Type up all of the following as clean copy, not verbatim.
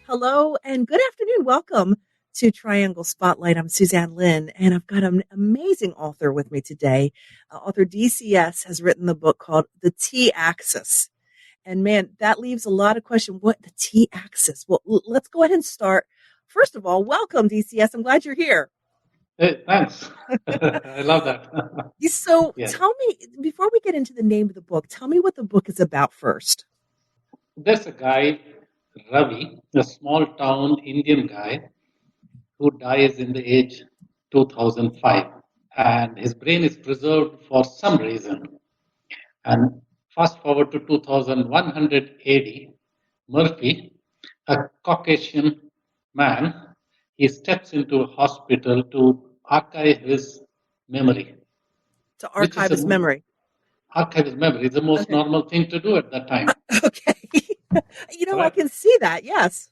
Hello and good afternoon. Welcome to Triangle Spotlight. I'm Suzanne Lynn, and I've got an amazing author with me today. Author DCS has written the book called The T Axis. And man, that leaves a lot of questions. What the T Axis? Well, let's go ahead and start. First of all, welcome, DCS. I'm glad you're here. Hey, thanks. I love that. So Yeah. tell me, before we get into the name of the book, tell me what the book is about first. There's a guy, Ravi, a small town Indian guy who dies in the age 2005. And his brain is preserved for some reason. And fast forward to 2100 AD, Murphy, a Caucasian man, he steps into a hospital to archive his memory, To which is archive his memory. archive his memory is the most Okay. normal thing to do at that time. Okay. I Correct. can see that. Yes.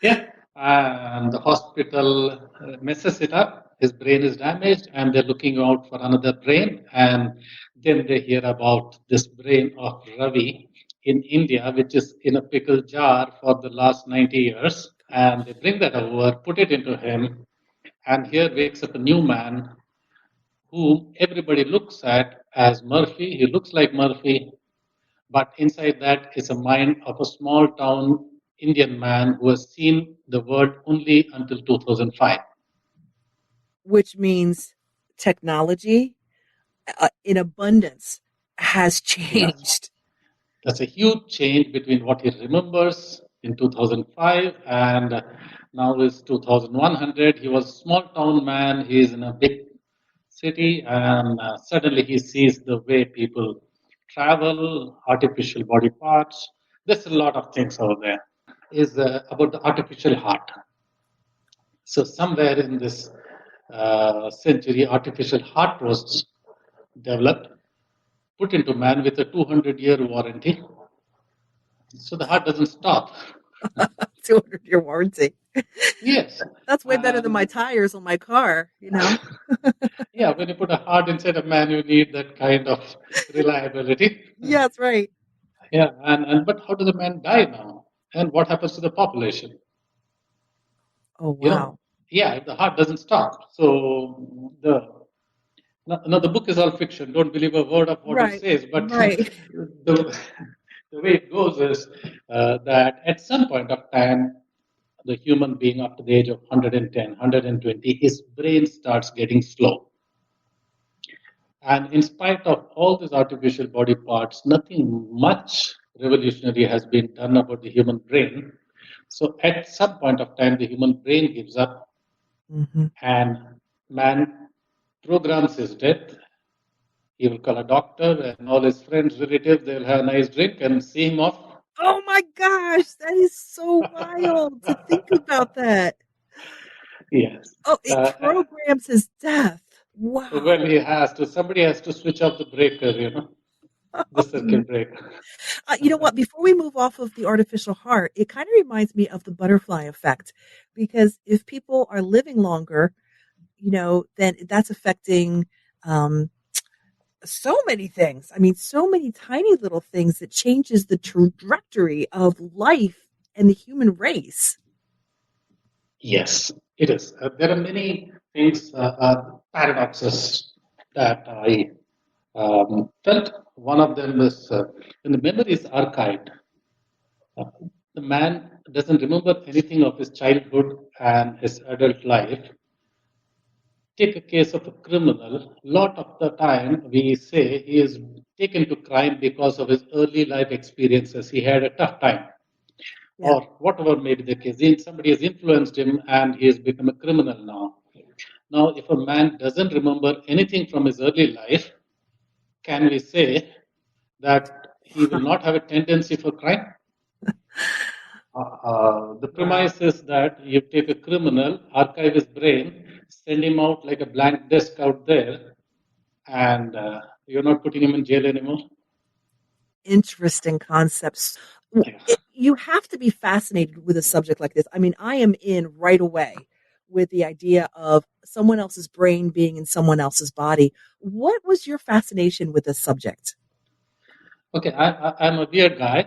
Yeah. And the hospital messes it up. His brain is damaged, and they're looking out for another brain. And then they hear about this brain of Ravi in India, which is in a pickle jar for the last 90 years. And they bring that over, put it into him, and here wakes up a new man whom everybody looks at as Murphy. He looks like Murphy, but inside that is a mind of a small town Indian man who has seen the world only until 2005. Which means technology in abundance has Yes. changed. That's a huge change between what he remembers in 2005 and now is 2100. He was a small town man. He is in a big city, and suddenly he sees the way people travel, artificial body parts. There's a lot of things over there. Is about the artificial heart. So somewhere in this century, artificial heart was developed, put into man with a 200-year warranty. So the heart doesn't stop. 200-year warranty. Yes. That's way better than my And tires on my car. yeah, when you put a heart inside a man, you need that kind of reliability. Yeah, that's right. Yeah, and but how does the man die now? And what happens to the population? Oh, You know, wow. yeah, if the heart doesn't stop. So now the book is all fiction. Don't believe a word of what it Right. says. But Right. the, the way it goes is that at some point of time, the human being up to the age of 110, 120, his brain starts getting slow. And in spite of all these artificial body parts, nothing much revolutionary has been done about the human brain. So at some point of time, the human brain gives up Hmm. and man programs his death. He will call a doctor and all his friends, relatives, they'll have a nice drink and see him off. Oh my gosh, that is so wild to think about that. Yes. Oh, it Uh, programs his death. well, Wow. somebody has to switch off the breaker, the circuit breaker. You know what? Before we move off of the artificial heart, it kind of reminds me of the butterfly effect because if people are living longer, then that's affecting um, so many things. I mean, so many tiny little things that changes the trajectory of life and the human race. Yes, it is. There are many things, paradoxes that I felt. One of them is when the memory is archived, uh, the man doesn't remember anything of his childhood and his adult life. Take a case of a criminal. Lot of the time, we say he is taken to crime because of his early life experiences. He had a tough time, Yeah. or whatever may be the case. Somebody has influenced him, and he has become a criminal now. Now, if a man doesn't remember anything from his early life, can we say that he will not have a tendency for crime? The Wow. premise is that you take a criminal, archive his brain, send him out like a blank desk out there, and you're not putting him in jail anymore. Interesting concepts. Yeah. You have to be fascinated with a subject like this. I mean, I am in right away with the idea of someone else's brain being in someone else's body. What was your fascination with this subject? Okay, I'm a weird guy.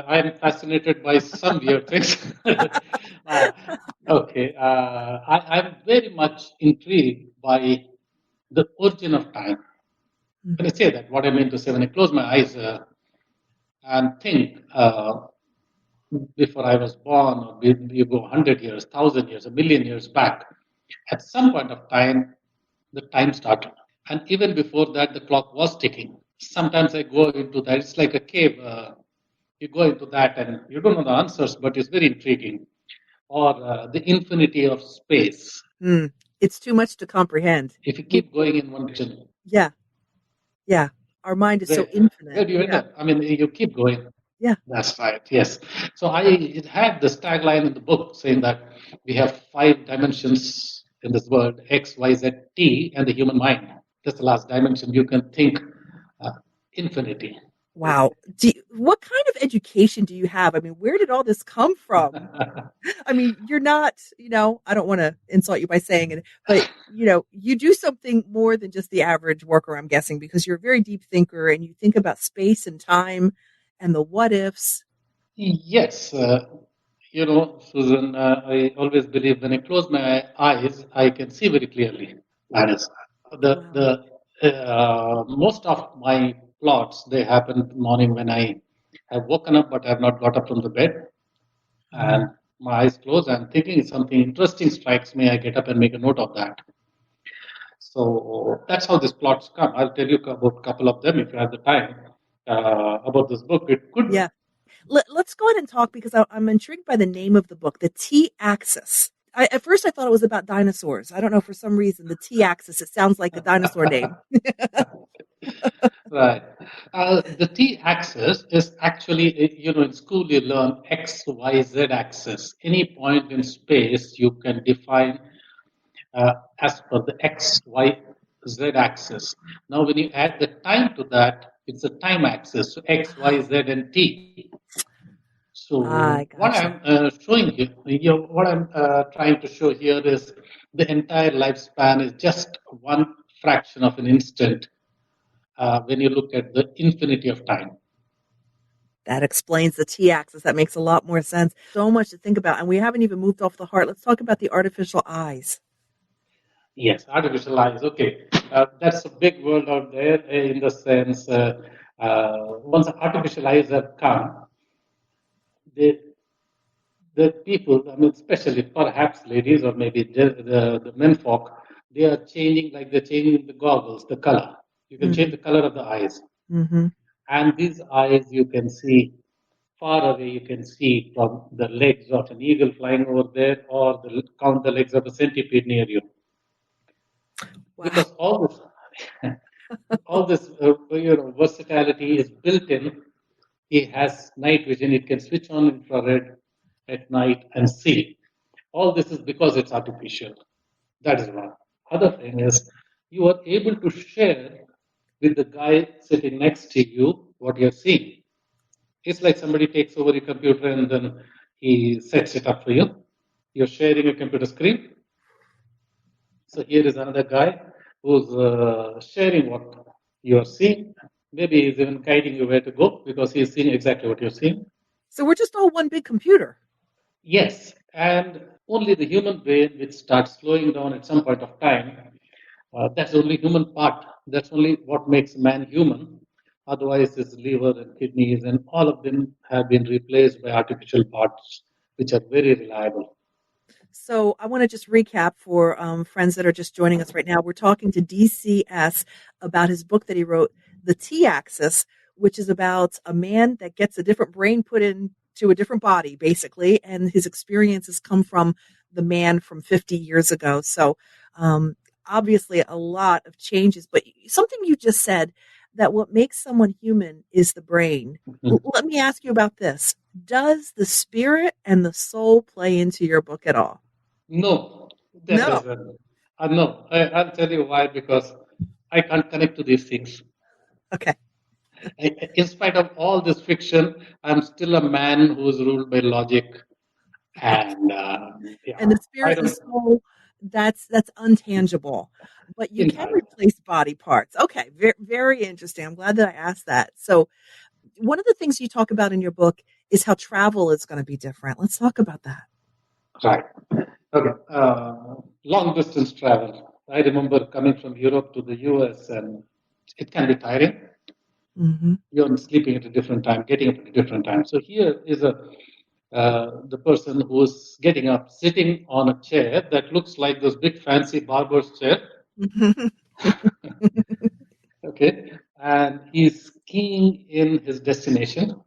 I'm fascinated by some weird things. uh, okay, I'm very much intrigued by the origin of time. When I Mhm. say that, what I mean to say, when I close my eyes and think before I was born, or you go 100 years, 1,000 years, a million years back, at some point of time, the time started. And even before that, the clock was ticking. Sometimes I go into that. It's like a cave. You go into that and you don't know the answers, but it's very intriguing. Or the infinity of space. Mm. It's too much to comprehend. If you We, keep going in one direction, yeah, yeah. Our mind is so where, infinite. where do you end Yeah, up? I mean, you keep going. yeah. That's right. Yes. So I it had this tagline in the book saying that we have five dimensions in this world: X, Y, Z, T, and the human mind. That's the last dimension. You can think uh, infinity. Wow. What kind of education do you have? I mean, where did all this come from? I mean, you're not, I don't want to insult you by saying it, but you do something more than just the average worker, I'm guessing, because you're a very deep thinker and you think about space and time and the what ifs. Yes, Susan, I always believe when I close my eyes, I can see very clearly. That is Wow. the most of my plots they happen in the morning when I have woken up but I have not got up from the bed and Mm. my eyes close. I'm thinking something interesting strikes me. I get up and make a note of that. So that's how these plots come. I'll tell you about a couple of them if you have the time about this book. It could Yeah. Let's go ahead and talk because I'm intrigued by the name of the book, the T Axis. At first, I thought it was about dinosaurs. I don't know, for some reason, the T Axis, it sounds like a dinosaur name. Right. The t-axis is actually, in school you learn x, y, z axis. Any point in space you can define as per the x, y, z axis. Now, when you add the time to that, it's a time axis. So x, y, Ah, z, and t. I So what gotcha. I'm showing what I'm trying to show here is the entire lifespan is just one fraction of an instant when you look at the infinity of time. That explains the T axis. That makes a lot more sense. So much to think about. And we haven't even moved off the heart. Let's talk about the artificial eyes. Yes, artificial eyes. Okay, that's a big world out there in the sense once artificial eyes have come, the the people, I mean, especially perhaps ladies or maybe the men folk, they are changing like they're changing the goggles, the color. You can change Mm-hmm. the color of the eyes, Mm-hmm. and these eyes you can see far away. You can see from the legs of an eagle flying over there, or count the legs of a centipede near you, Wow. because all this versatility is built in. He has night vision. It can switch on infrared at night and see. All this is because it's artificial. That is one. Other thing is you are able to share with the guy sitting next to you what you're seeing. It's like somebody takes over your computer and then he sets it up for you. You're sharing a computer screen. So here is another guy who's sharing what you're seeing. Maybe he's even guiding you where to go because he's seeing exactly what you're seeing. So we're just all one big computer. Yes, and only the human brain which starts slowing down at some point of time. That's the only human part. That's only what makes man human. Otherwise, his liver and kidneys and all of them have been replaced by artificial parts, which are very reliable. So I want to just recap for friends that are just joining us right now. We're talking to DCS about his book that he wrote, The T Axis, which is about a man that gets a different brain put into a different body, basically, and his experiences come from the man from 50 years ago. So um, obviously a lot of changes, but something you just said that what makes someone human is the brain. Mhm. Let me ask you about this. Does the spirit and the soul play into your book at all? No, that No. doesn't. No, I'll tell you why because I can't connect to these things. Okay. In spite of all this fiction, I'm still a man who's ruled by logic. And And the I spirit and the don't. soul, that's untangible. But you can Entirely. replace body parts. Okay, very, very interesting. I'm glad that I asked that. So one of the things you talk about in your book is how travel is going to be different. Let's talk about that. Right. Okay. Long distance travel. I remember coming from Europe to the US, and it can be tiring. Mm-hmm. You're sleeping at a different time, getting up at a different time. So here is the person who's getting up, sitting on a chair that looks like those big fancy barber's chair. Okay, and he's keying in his destination,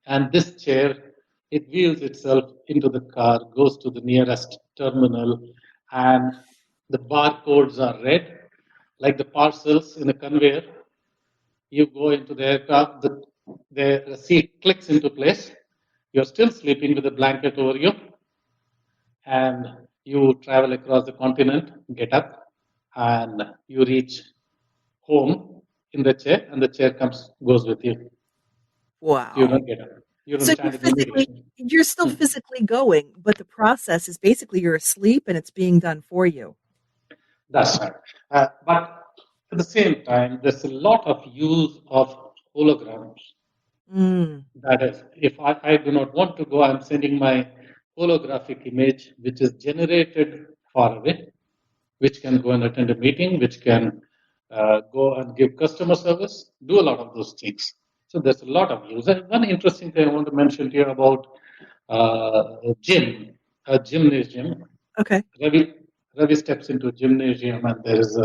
and this chair, it wheels itself into the car, goes to the nearest terminal, and the barcodes are read like the parcels in a conveyor. You go into the aircraft, the seat clicks into place. You're still sleeping with a blanket over you, and you travel across the continent, get up, and you reach home in the chair, and the chair goes with you. You Wow. don't get up. You don't So stand in immigration. you're still Hmm. physically going, but the process is basically you're asleep and it's being done for you. That's right. But at the same time, there's a lot of use of holograms. Mm. That is, if I do not want to go, I'm sending my holographic image, which is generated far away, which can go and attend a meeting, which can go and give customer service, do a lot of those things. So there's a lot of use. And one interesting thing I want to mention here about a gymnasium. Okay. Ravi steps into a gymnasium, and there is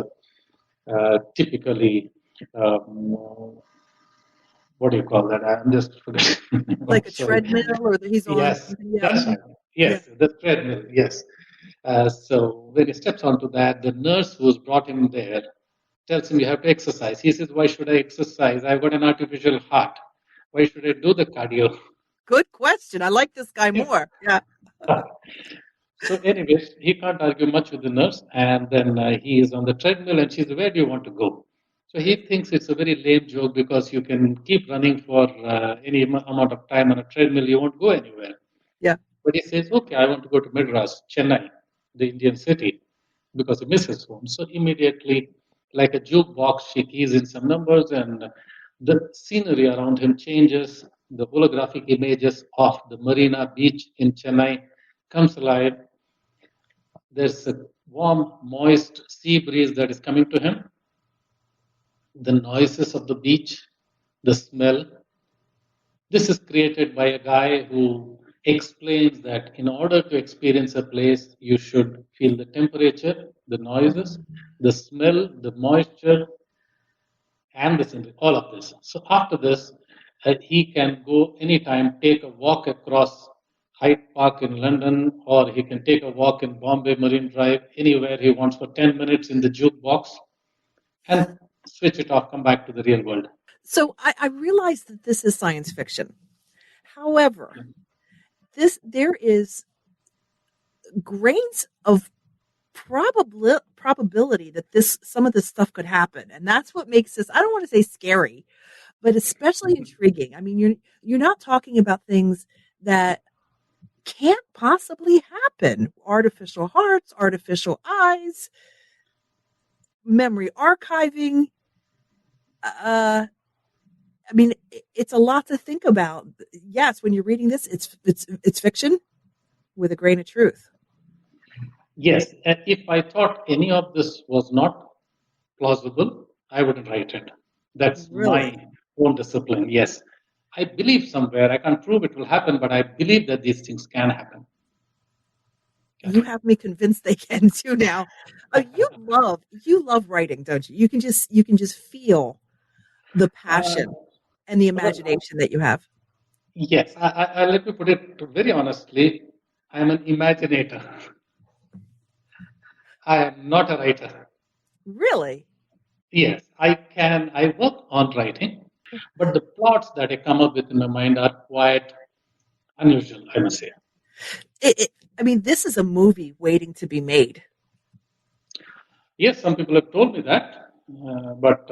a typically um, what do you call that? I'm just forgetting. Like I'm a sorry. treadmill or that he's on Yes, something. Yeah. that's right. Yeah. Yes, the treadmill. Yes. So when he steps onto that, the nurse who's brought him there tells him you have to exercise. He says, "Why should I exercise? I've got an artificial heart. Why should I do the cardio?" Good question. I like this guy Yeah. more. Yeah. So, anyways, he can't argue much with the nurse, and then he is on the treadmill, and she's, "Where do you want to go?" So he thinks it's a very lame joke because you can keep running for any amount of time on a treadmill, you won't go anywhere. Yeah. But he says, "Okay, I want to go to Madras, Chennai, the Indian city," because he misses home. So immediately, like a jukebox, she keys in some numbers, and the scenery around him changes. The holographic images of the Marina Beach in Chennai comes alive. There's a warm, moist sea breeze that is coming to him, the noises of the beach, the smell. This is created by a guy who explains that in order to experience a place, you should feel the temperature, the noises, the smell, the moisture, and the scenery, all of this. So after this, he can go anytime, take a walk across Hyde Park in London, or he can take a walk in Bombay Marine Drive, anywhere he wants for 10 minutes in the jukebox, and switch it off, come back to the real world. So I realize that this is science fiction. However, there is grains of probability that some of this stuff could happen, and that's what makes this, I don't want to say scary, but especially intriguing. I mean, you're not talking about things that can't possibly happen. Artificial hearts, artificial eyes, memory archiving. I mean, it's a lot to think about. Yes, when you're reading this, it's fiction with a grain of truth. Yes, if I thought any of this was not plausible, I wouldn't write it. That's Really, my own discipline. Yes, I believe somewhere, I can't prove it will happen, but I believe that these things can happen. you have me convinced they can too. Now, you love writing, don't you? You can just feel the Uh, passion and the well, imagination that you have. yes, let me put it very honestly. I'm an imaginator. I am not a writer. Really, Yes, I work on writing, but the plots that I come up with in my mind are quite unusual, I must say. it, it, I mean, this is a movie waiting to be made. Yes, some people have told me that, but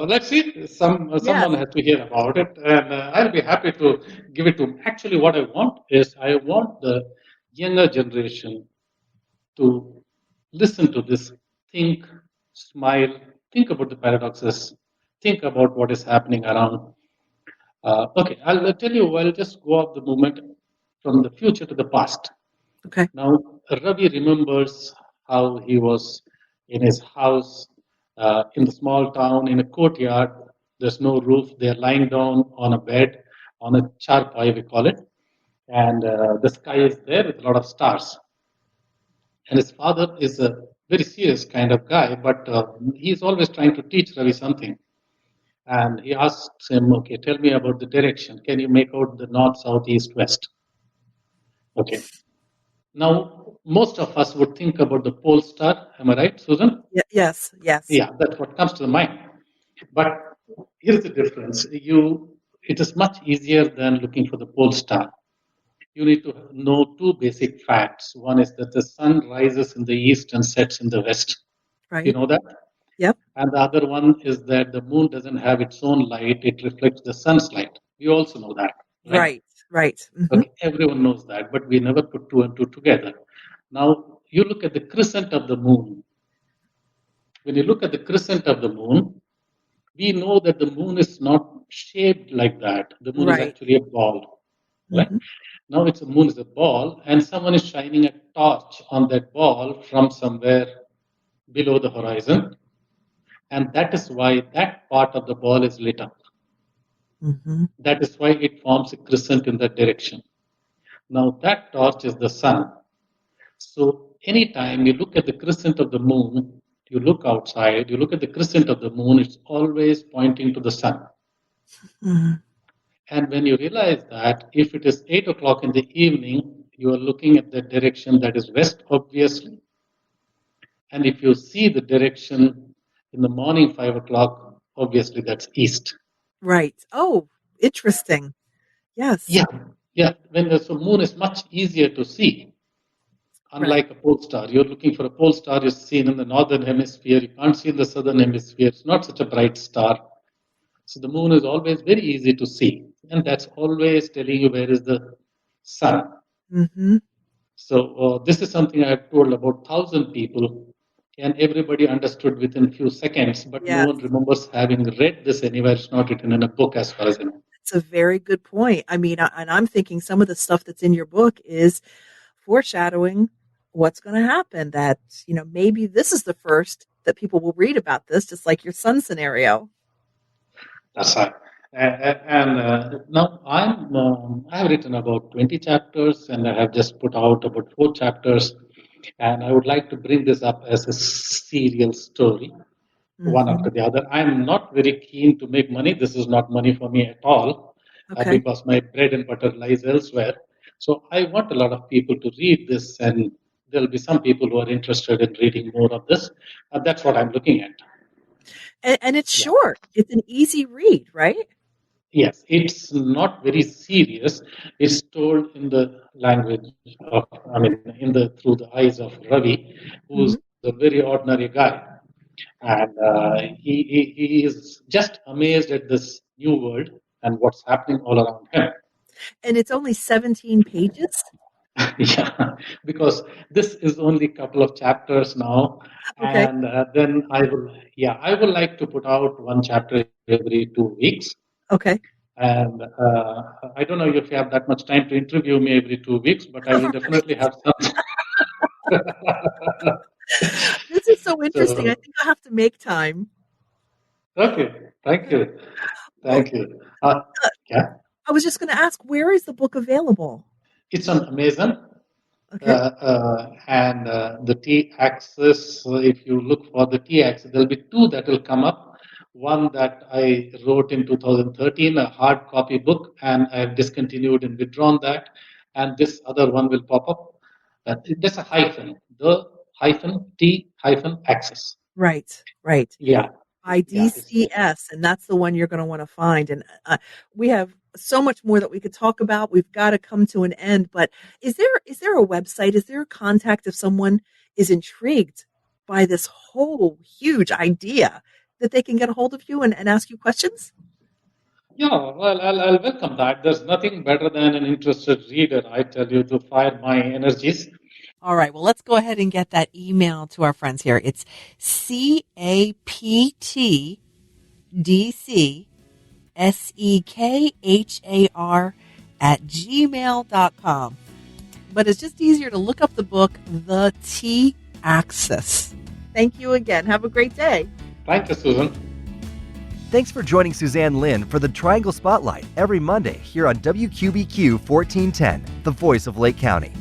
let's see. Yes. Someone has to hear about it, and I'll be happy to give it to. Actually, what I want is I want the younger generation to listen to this, think, smile, think about the paradoxes, think about what is happening around. Okay, I'll tell you, I'll just go off the moment from the future to the past. Okay. Now, Ravi remembers how he was in his house in the small town in a courtyard. There's no roof. They're lying down on a bed, on a charpai, we call it. And the sky is there with a lot of stars. And his father is a very serious kind of guy, but he's always trying to teach Ravi something. And he asks him, okay, tell me about the direction. Can you make out the north, south, east, west? Okay. Now, most of us would think about the pole star. Am I right, Susan? Yes, yes. Yeah, that's what comes to the mind. But here's the difference. It is much easier than looking for the pole star. You need to know two basic facts. One is that the sun rises in the east and sets in the west. You Right. know that? Yep. And the other one is that the moon doesn't have its own light, it reflects the sun's light. We also know that, right? Right. Right. Hmm. Okay, everyone knows that, but we never put two and two together. Now, you look at the crescent of the moon. When you look at the crescent of the moon, we know that the moon is not shaped like that. The moon is Right. actually a ball, right? Hmm. Now it's a moon is a ball, and someone is shining a torch on that ball from somewhere below the horizon, and that is why that part of the ball is lit up. Hmm. That is why it forms a crescent in that direction. Now that torch is the sun. So anytime you look at the crescent of the moon, you look outside, you look at the crescent of the moon, it's always pointing to the sun. Hmm. And when you realize that if it is 8 o'clock in the evening, you are looking at the direction that is west, obviously. And if you see the direction in the morning, 5 o'clock, obviously that's east. Right. Oh, interesting. Yes. Yeah, yeah. When the so moon is much easier to see, Right. unlike a pole star. You're looking for a pole star, you're seen in the northern hemisphere, you can't see in the southern hemisphere. It's not such a bright star. So the moon is always very easy to see. And that's always telling you where is the sun. Hmm. So this is something I've told about 1,000 people, and everybody understood within few seconds, but no Yes. one remembers having read this anywhere. It's not written in a book as far as I know. It's a very good point. I mean, and I'm thinking some of the stuff that's in your book is foreshadowing what's going to happen. That, maybe this is the first that people will read about this, just like your son scenario. That's right. And now I have written about 20 chapters, and I have just put out about 4 chapters. And I would like to bring this up as a serial story, one Hmm. after the other. I'm not very keen to make money. This is not money for me at all, Okay. because my bread and butter lies elsewhere. So I want a lot of people to read this, and there'll be some people who are interested in reading more of this. And that's what I'm looking at. And it's Yeah. short. It's an easy read, right? Yes, it's not very serious. It's told in the language of, I mean, in the through the eyes of Ravi, Hmm. who's a very ordinary guy, and he is just amazed at this new world and what's happening all around him. And it's only 17 pages. Yeah, because this is only a couple of chapters now, Okay. and then I would like to put out one chapter every 2 weeks. Okay. And I don't know if you have that much time to interview me every 2 weeks, but I will definitely have some. This is so interesting. I So, think I'll have to make time. okay, thank you. Well, Thank you. uh, Yeah, I was just going to ask, where is the book available? it's on Amazon. Okay. And the T axis, if you look for the T axis, there'll be two that will come up. One that I wrote in 2013, a hard copy book, and I've discontinued and withdrawn that. And this other one will pop up. There's a hyphen, the hyphen T hyphen axis. Right. Right. Yeah, yeah, it's there. IDCS, and that's the one you're going to want to find. And we have so much more that we could talk about. We've got to come to an end. But is there a website? Is there a contact if someone is intrigued by this whole huge idea that they can get a hold of you and ask you questions? Yeah, well, I'll welcome that. There's nothing better than an interested reader, I tell you, to fire my energies. All right. Well, let's go ahead and get that email to our friends here. It's CAPT dcsekhar@gmail.com. But it's just easier to look up the book, The T Axis. Thank you again. Have a great day. Thank you, Susan. Thanks for joining Suzanne Lynn for the Triangle Spotlight every Monday here on WQBQ 1410, the voice of Lake County.